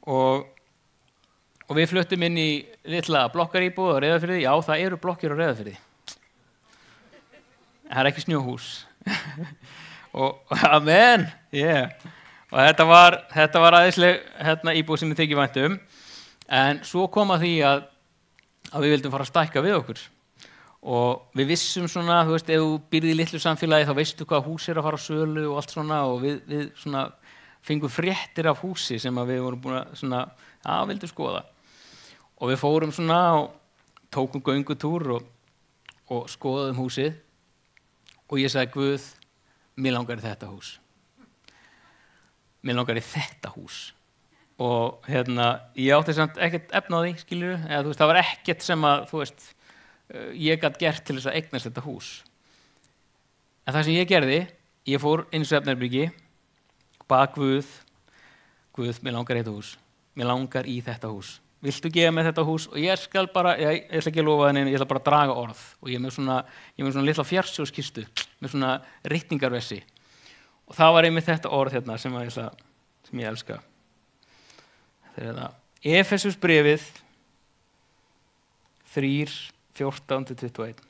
Og við fluttum inn í litla blokkaríbúð á Reyðarfirði. Já, það eru blokkir á Reyðarfirði. Það er ekki snjóhús. Og amen, og þetta var æðisleg íbúð sem ég þykir vænt en svo kom að því að við vildum fara að stækka við okkur og við vissum svona, þú veist, ef þú býrð í litlu samfélagi þá veistu hvað hús er að fara á sölu og allt svona og við svona fengum fréttir af húsi sem að við vorum búin að svona, vildum skoða og við fórum svona og tókum göngutúr og skoðum húsið og ég sagði, Guð, mér langar í þetta hús. Mér langar í þetta hús. Og ég átti samt ekkert efna á því, skilurðu, eða þú veist, það var ekkert sem að, þú veist, ég gat gert til þess að eignast þetta hús. En það sem ég gerði, ég fór inn í svefnherbyrgi, bað Guð, mér langar í þetta hús. Mér langar í þetta hús. Viltu gefa mér þetta hús? Og ég skal bara, ég ætla ekki að lofa henni, ég ætla bara að draga orð. Og ég er með svona litla fjársjóðskistu, með svona ritningarvessi. Og það var einmitt þetta orð sem ég elska. Þetta er það. Efesus bréfið 3:14-21.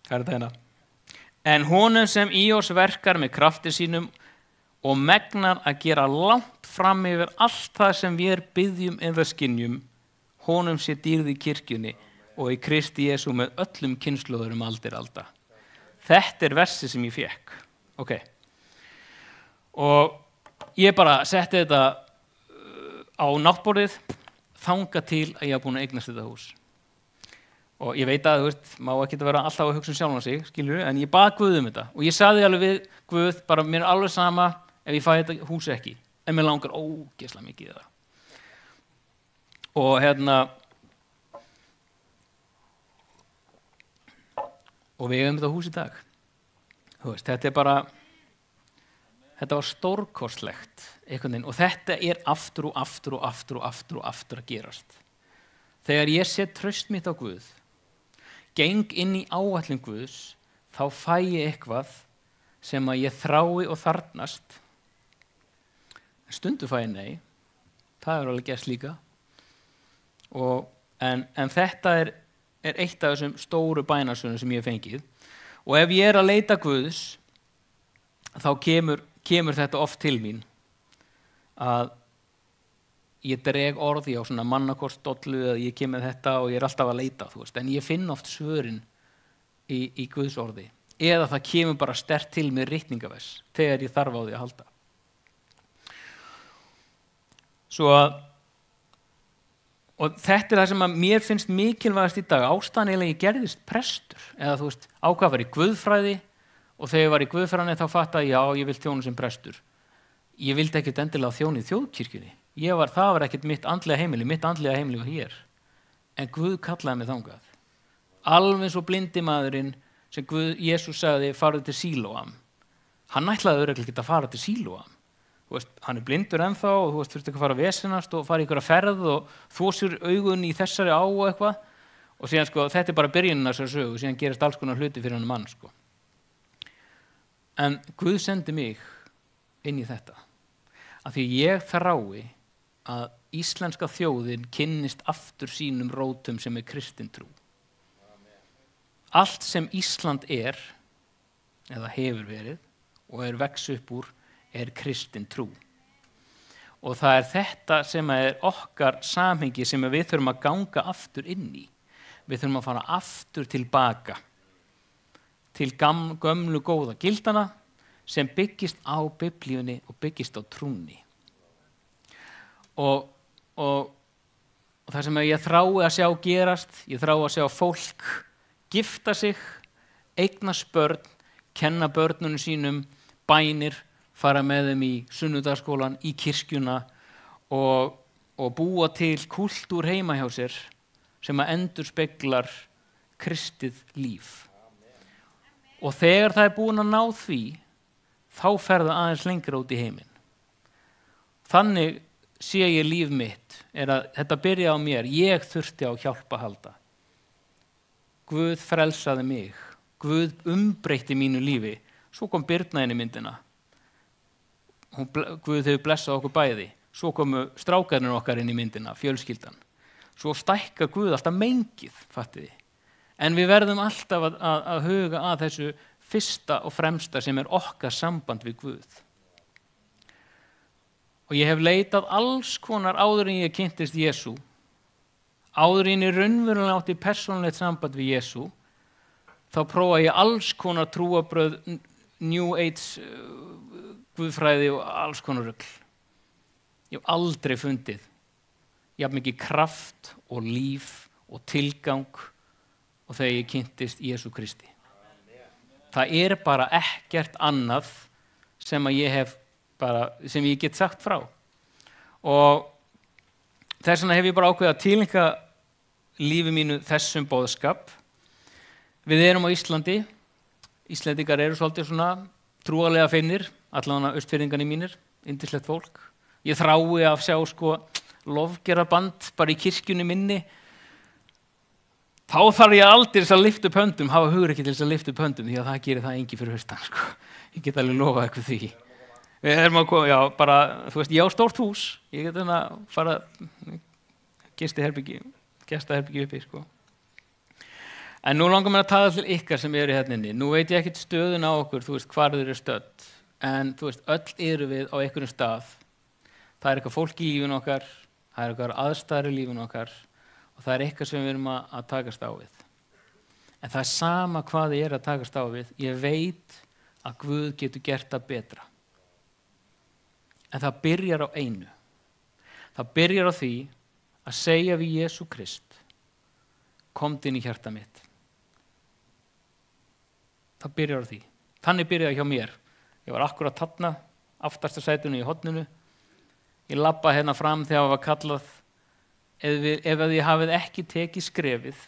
Hvað er þetta En honum sem í oss verkar með krafti sínum og megnar að gera langt fram yfir allt það sem við biðjum eða skynjum, honum sé dýrð í kirkjunni og í Kristi Jesú með öllum kynslóðurum aldir alda. Þetta er versi sem ég fékk. Ok. Og ég bara setti þetta á náttborðið þangað til að ég hafa búin að eignast þetta hús. Og ég veit að, þú veist, má ekki vera alltaf að hugsa sjálfan sig, skilur, en ég bað Guð þetta. Og ég sagði alveg við Guð, bara mér er alveg sama ef ég fæ þetta hús ekki. En mér langar ógeðslega mikið í það. Og og við eigum þetta hús í dag. Þú veist, þetta var stórkostlegt einhvern veginn og þetta er aftur og aftur og aftur og aftur og aftur að gerast. Þegar ég set traust mitt á Guð, geng inn í áætlun Guðs, þá fæ ég eitthvað sem að ég þrái og þarfnast. Stundu fæ ég nei, það er alveg gerst líka. En þetta er eitt af þessum stóru bænasönnum sem ég hef fengið. Og ef ég er að leita Guðs, þá kemur þetta oft til mín að ég dreg orði á svona mannakostdollu eða ég kem með þetta og ég er alltaf að leita, þú veist, en ég finn oft svörin í Guðs orði. Eða það kemur bara sterkt til með ritningavers þegar ég þarf á því að halda. Og þetta er það sem að mér finnst mikilvægast í dag. Ástæðan eiginlega ég gerðist prestur. Eða þú veist, ákvað var í guðfræði og þegar ég var í guðfræðinni þá fattaði ég, já, ég vil þjóna sem prestur. Ég vildi ekkert endilega þjóna í þjóðkirkjunni. Það var ekkert mitt andlega heimili var hér. En Guð kallaði mig þangað. Alveg svo blindi maðurinn sem Jesús sagði, farðu til Sílóam. Hann ætlaði örugglega ekki að fara til Sílóam. Þú veist, hann er blindur ennþá og þú veist, þurfti ekki að fara að vesenast og fara í einhverja ferð og þvo sér augun í þessari á og eitthvað. Og síðan, þetta er bara byrjunin af þessari sögu og síðan gerist alls konar hluti fyrir hann mann, En Guð sendi mig inn í þetta. Af því ég þrái að íslenska þjóðin kynnist aftur sínum rótum sem er kristintrú. Allt sem Ísland er, eða hefur verið, og er vex upp úr, er kristintrú. Og það er þetta sem er okkar samhengi sem við þurfum að ganga aftur inn í. Við þurfum að fara aftur tilbaka til gömlu góða gildana sem byggist á Biblíunni og byggist á trúnni. Og Og það sem ég þrái að sjá gerast, ég þrái að sjá fólk gifta sig, eignast börn, kenna börnunum sínum bænir, fara með þeim í sunnudagsskólan, í kirkjuna og búa til kúltúr heima hjá sér sem að endurspeglar kristið líf. Og þegar það búin að ná því, þá fer það aðeins lengra út í heiminn. Þannig sé ég líf mitt, að þetta byrja á mér, ég þurfti á hjálp að halda. Guð frelsaði mig, Guð umbreytti mínu lífi, svo kom Birna inn í myndina. Guð hefur blessað okkur bæði, svo komu strákarnir okkar inn í myndina, fjölskyldan. Svo stækkar Guð alltaf mengið, fattiði. En við verðum alltaf að huga að þessu fyrsta og fremsta sem okkar samband við Guð. Og ég hef leitað alls konar áður en ég kynntist Jesú, áður en ég raunverulega átti persónulegt samband við Jesú, þá prófa ég alls konar trúarbrögð, New Age, guðfræði og alls konar rugl. Ég hef aldrei fundið jafn mikið kraft og líf og tilgang og þegar ég kynntist Jesú Kristi. Það bara ekkert annað sem sem ég get sagt frá. Og þess vegna hef ég bara ákveðið að tileinka lífi mínu þessum boðskap. Við erum á Íslandi. Íslendingar eru svolítið svona trúarlega feimnir, allavega austfirðingarnir mínir, yndislegt fólk. Ég þrái að sjá lofgerðarband bara í kirkjunni minni. Þá þarf ég aldrei að lyfta upp höndum, hafa hugur ekki til þess að lyfta upp höndum, því að það gerir það enginn fyrir haustan. Ég get alveg lofað eitthvað því. Við erum að koma, bara, ég á stórt hús, ég get að fara gestaherbergi uppi, En nú langar mér að tala til ykkar sem eru hérna inni. Nú veit ég ekkert stöðun á okkur, hvar þeir eru stödd, en öll eru við á einhverjum stað. Það eitthvað fólk í lífinu okkar, það eitthvað aðstæður í lífinu okkar, og það eitthvað sem við erum að takast á við. En það sama hvað ég að takast á við. Ég veit að Guð getur gert það betra. En það byrjar á einu. Það byrjar á því að segja við Jesú Krist, komdu inn í hjarta mitt. Það byrjar á því. Þannig byrjaði hjá mér. Ég var akkurat þarna, aftasta sætinu í horninu. Ég labba hérna fram þegar það var kallað. Ef þið hafið ekki tekið skrefið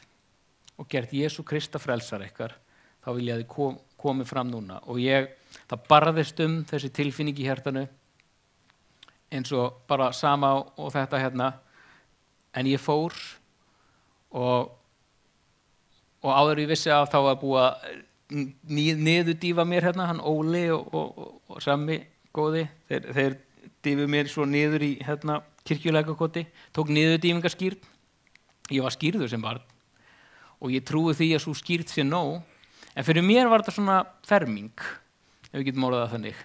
og gert Jesú Krist að frelsar ykkar, þá vil ég að þið komið fram núna. Og það barðist þessi tilfinning í hjartanu, eins og bara sama og þetta hérna. En ég fór og áður ég vissi að þá var búið að niðurdýfa mér hérna, hann Óli og Sammi góði, þeir dýfu mér svo niður í hérna kirkjulækakoti, tók niðurdýfingarskírn. Ég var skírður sem barn og ég trúi því að svo skýrt sé nóg, en fyrir mér var þetta svona ferming, ef við getum orðað það þannig.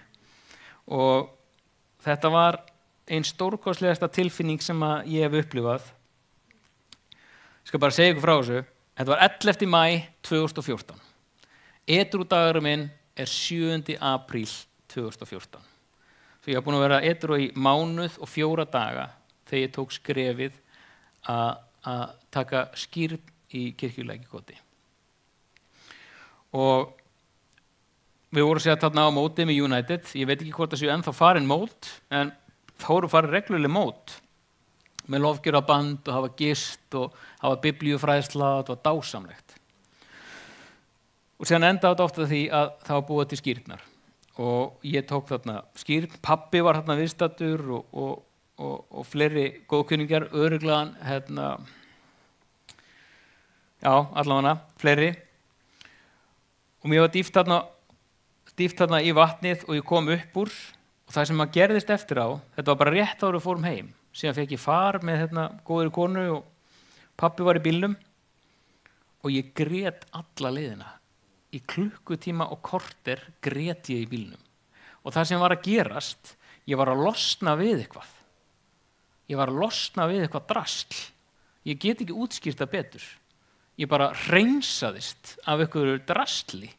Og þetta var ein stórkostlegasta tilfinning sem ég hef upplifað. Ég skal bara segja ykkur frá þessu. Þetta var 11. maí 2014. Edrúdagurinn minn 7. apríl 2014. Svo ég var búin að vera edrú í mánuð og 4 daga þegar ég tók skrefið að taka skírn í kirkjulækjakoti. Og við vorum sér þarna á móti með United. Ég veit ekki hvort það séu ennþá farin mót, en þá voru farin regluleg mót með lofgjörðarband og hafa gist og hafa biblíufræðsla, þetta var dásamlegt. Og síðan endaði þetta ofta því að það var búið til skírnar. Og ég tók þarna skírn, pabbi var þarna viðstaddur og fleiri góðkunningar, örugglegan, allavega fleiri. Og mér var dýft þarna í vatnið og ég kom upp úr, og það sem gerðist eftir á, þetta var bara rétt áður við fórum heim. Síðan fekk ég far með góðri konu og pabbi var í bílnum og ég grét alla leiðina. Í klukkutíma og korter grét ég í bílnum. Og það sem var að gerast, ég var að losna við eitthvað. Ég var að losna við eitthvað drasl. Ég get ekki útskýrt það betur. Ég bara hreinsaðist af einhverju drasli.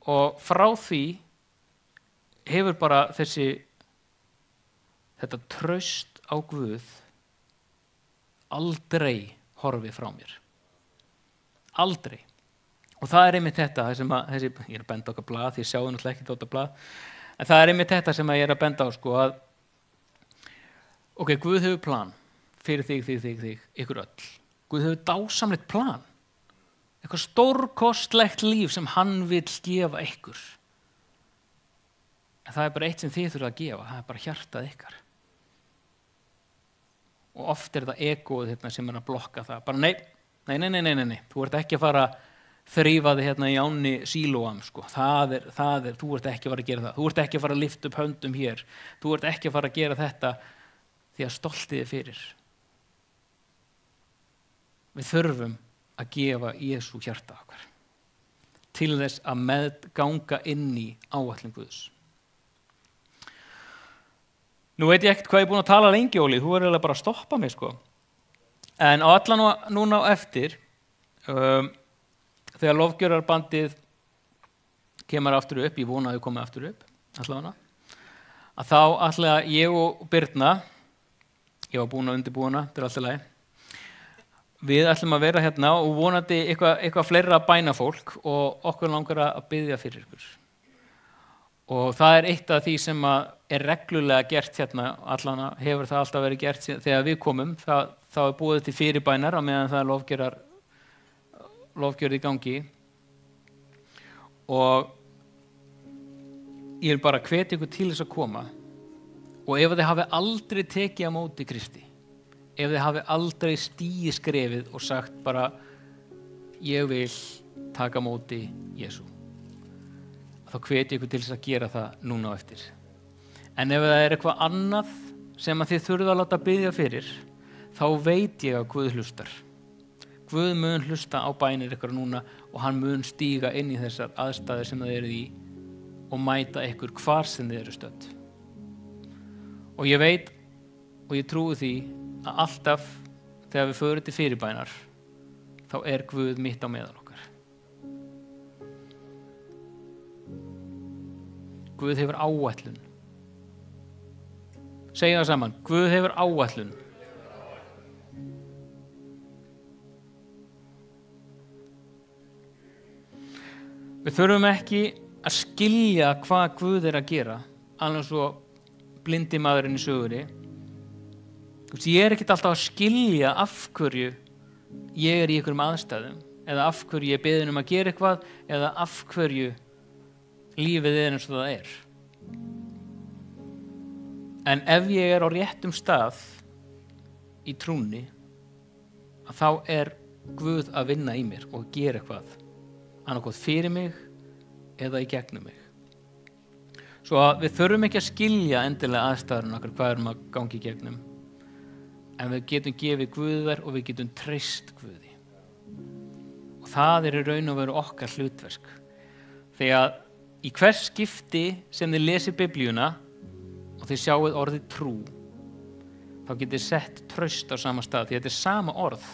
Og frá því hefur bara þetta traust á Guð aldrei horfi frá mér. Aldrei. Og það einmitt þetta sem ég að benda okkar blað, því ég sjáu náttúrulega ekki þetta blað, en það einmitt þetta sem ég að benda á, sko, að ok, Guð hefur plan fyrir þig, ykkur öll. Guð hefur dásamlegt plan. Eitthvað stórkostlegt líf sem hann vill gefa ykkur. En það bara eitt sem þið þurfa að gefa, það bara hjartað ykkar. Og oft þetta egóið sem að blokka það. Bara nei, þú ert ekki að fara að þrífa þig í ánni Sílóam, sko. Þú ert ekki að fara að gera það. Þú ert ekki að fara að lyfta upp höndum hér. Þú ert ekki að fara að gera þetta því að stoltið er fyrir. Við þurfum að gefa Jesú hjarta okkar til þess að ganga inn í áætlun Guðs. Nú veit ég ekkert hvað ég er búin að tala lengi, Óli, þú verður bara að stoppa mig, sko. En á allan núna á eftir, þegar lofgjörarbandið kemur aftur upp, ég vona að þau komið aftur upp, allavega, að þá ætla ég og Birna, ég var búin að undirbúina, þetta er alltaf lagi, við ætlum að vera hérna og vonandi eitthvað fleira bænafólk og okkur langar að biðja fyrir ykkur. Og það er eitt af því sem er reglulega gert hérna, allan hefur það alltaf verið gert þegar við komum, þá er búið til fyrirbænar á meðan það er lofgjörð í gangi. Og ég vil bara hvetja ykkur til þess að koma. Og ef þið hafi aldrei tekið á móti Kristi, ef þið hafi aldrei stigið skrefið og sagt bara, ég vil taka á móti Jesú, þá hvet ég ykkur til þess að gera það núna á eftir. En ef það er eitthvað annað sem að þið þurfið að láta biðja fyrir, þá veit ég að Guð hlustar. Guð mun hlusta á bænir ykkur núna og hann mun stíga inn í þessar aðstæður sem þið eruð í og mæta ykkur hvar sem þið eru stödd. Og ég veit og ég trúi því að alltaf þegar við förum til fyrirbænar, þá er Guð mitt á meðal okkar. Guð hefur áætlun. Segja það saman, Guð hefur áætlun. Við þurfum ekki að skilja hvað Guð er að gera, alveg svo blindi maðurinn í sögunni. Ég er ekkert alltaf að skilja af hverju ég er í einhverjum aðstæðum, eða af hverju ég er beðin að gera eitthvað, eða af hverju lífið er eins og það er. En ef ég er á réttum stað í trúnni, að þá er Guð að vinna í mér og gera eitthvað, annað fyrir mig eða í gegnum mig. Svo að við þurfum ekki að skilja endilega aðstæðurinn okkar hvað erum að gangi í gegnum, en við getum gefið Guð þær og við getum treyst Guði. Og það er í raun og veru okkar hlutverk. Þegar í hvers skipti sem þið lesið Biblíuna og þið sjáuð orðið trú, þá getið þið sett traust á sama stað, því þetta er sama orð,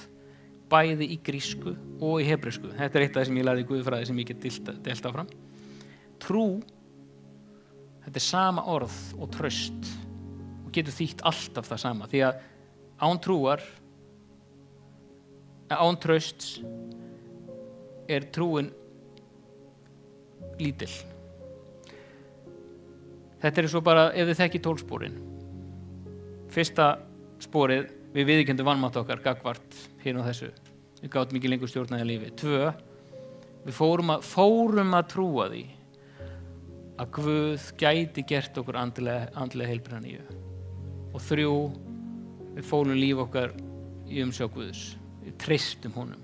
bæði í grísku og í hebresku. Þetta er eitt af það sem ég lærði í guðfræði sem ég get deilt áfram. Trú, þetta er sama orð og traust og getur þýtt alltaf það sama, því að án trúar, án trausts er trúin lítil. Þetta er svo bara, ef þið þekkið 12 spórin. Fyrsta spórið, við viðurkenndum vanmátt okkar gagnvart hérna á þessu. Við gátum ekki lengur stjórnaði lífi. 2, við fórum að trúa því að Guð gæti gert okkur andlega heilbrigða nýju. Og 3, við fólum líf okkar í umsjá Guðs. Við treystum honum.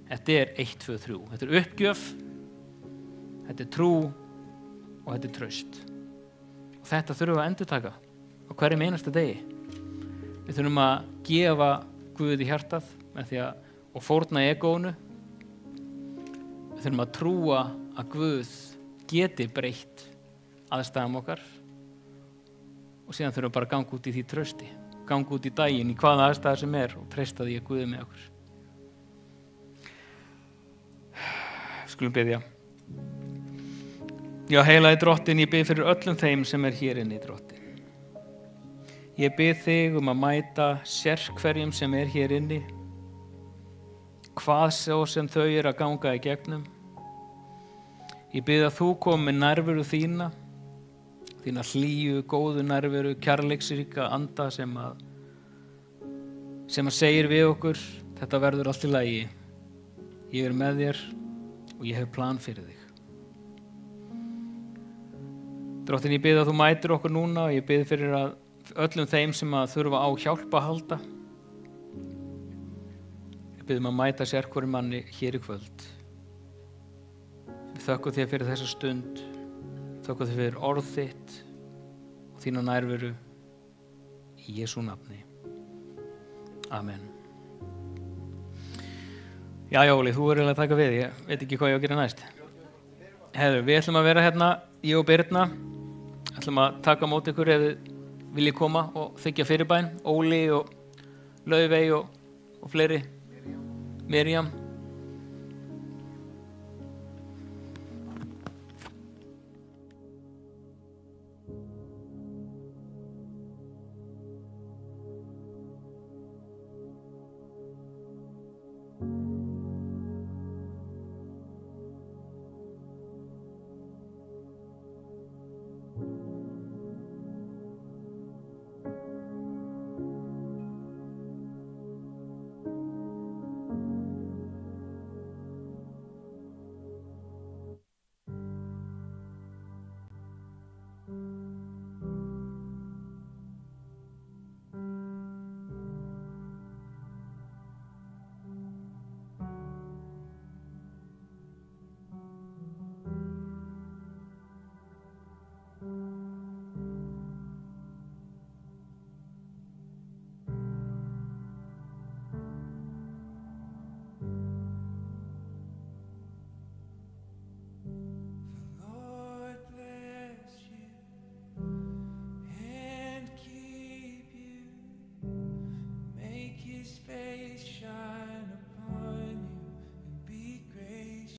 Þetta er 1, 2, 3. Þetta er uppgjöf, þetta er trú og þetta er traust. Og þetta þurfum við að endurtaka á hverjum einasta degi. Við þurfum að gefa Guð í hjartað með því og fórna egónu. Við þurfum að trúa að Guð geti breytt aðstæðum okkar og síðan þurfum við bara að ganga út í því trausti, ganga út í daginn í hvaða aðstæðar sem er og treysta því að Guð er með okkur. Skulum biðja. Já, heilagi Drottinn, ég bið fyrir öllum þeim sem er hér inni, Drottinn. Ég bið þig að mæta sérhverjum sem hér inni, hvað svo sem þau að ganga í gegnum. Ég bið að þú komi með nærveru þína hlýju, góðu nærveru, kærleiksríka anda sem að segir við okkur, þetta verður allt í lagi. Ég með þér og ég hef plan fyrir þig. Drottinn, ég bið að þú mætir okkur núna og ég bið fyrir að öllum þeim sem að þurfa á hjálp að halda. Ég bið að mæta sérhverjum manni hér í kvöld. Við þökkum þér fyrir þessa stund, þökkum þér fyrir orð þitt og þína nærveru í Jesú nafni. Amen. Já, Óli, þú er að taka við, ég veit ekki hvað ég á að gera næst. Heiður, við ætlum að vera hérna, ég og Birna, ætlum að taka á móti ykkur ef þið viljið koma og þiggja fyrirbæn, Óli og Laufey og fleiri, Miriam.